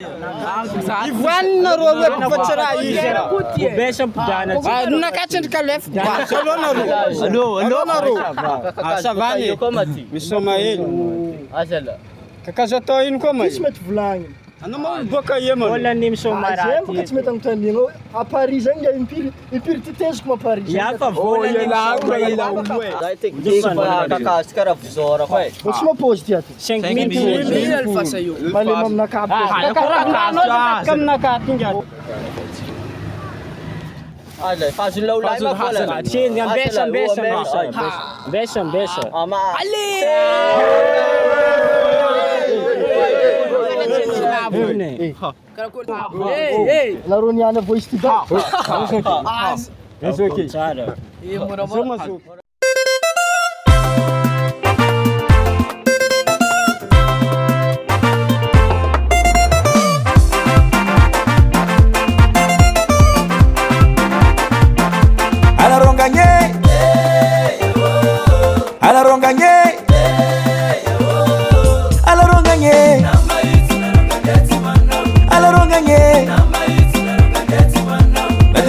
Ivoanina rô fa tsy raha izy. Besa mpidana Nakatsendrika lefa. Salona rô. Alona rô. Savany. Misoma hely. Azala. Kakazo atao ino koa Tsy mety volagny. Anao mo boka ema. Olona ny misoma raha Ka tsy mety amtaniana. À Paris zany impiry titeziko ma Paris. Yafa vola ny Dai tek kakazo karaha vizora koa e. Tsy mapôzy ty aty. 5,000 alfasa io. Malema aminaka Kaminaka tinga. Ala fazo laulay ma kola. Tinga besa. Ama. Laro niana voice ty ba. Tsara.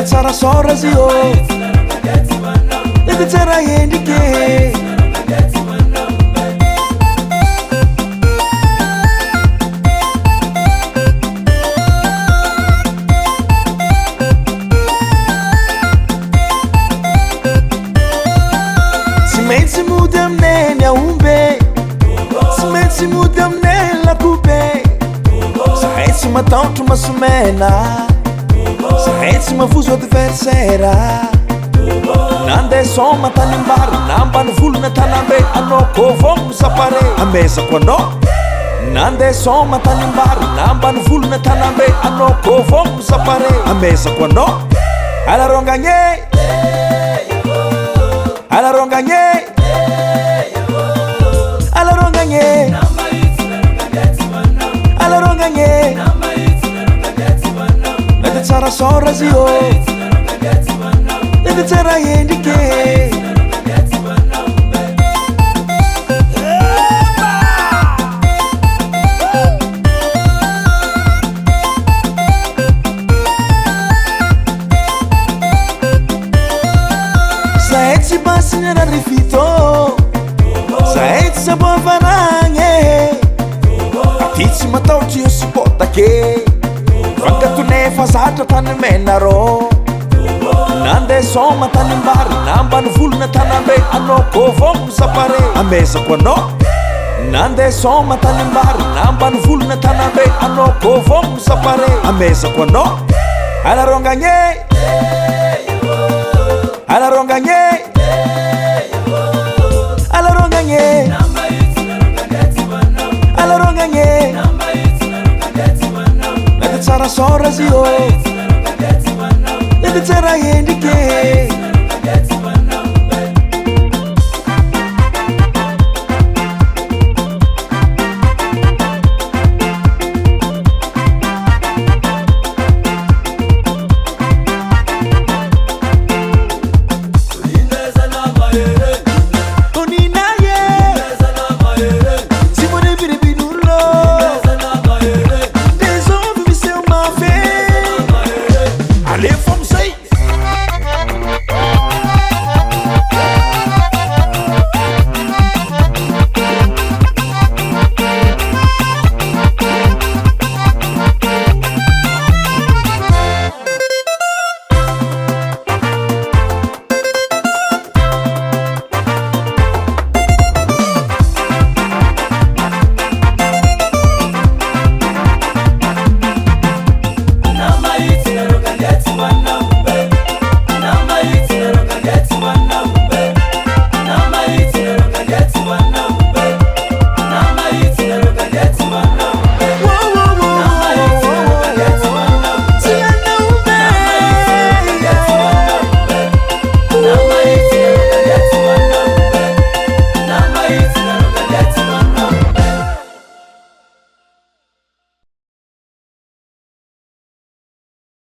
Tsara sora zio Lete tsara yendike Si mensi muda mnene aumbe Si mensi muda mnene la coupe Sa hensi matantro masumena Sahensi mafuso adversaire Nande soma tanimbari Nambani vulu na tanambe Ano kovom sapare Ameza kwano Nande soma tanimbari Nambani vulu na tanambe Ano kovom sapare Ameza kwano Alaronga nye Alaronga nye Alaronga nye Alaronga nye Lete tsara sora zio Lete tsara yendike Sahetsi basi nera rifito Sahetsi sabua varange Atitsi matauti yo sipotake Vangatu nefa zatra tany mena ro Nande soma tany mbari Nambani vulu na tanambe Ano kovom sapare Ameza kwano Nande soma tany mbari Nambani vulu na tanambe Ano kovom sapare Ameza kwano Alaronga nye Alaronga nye Alaronga nye Alaronga nye Tsara sora zio Lete tsara yendike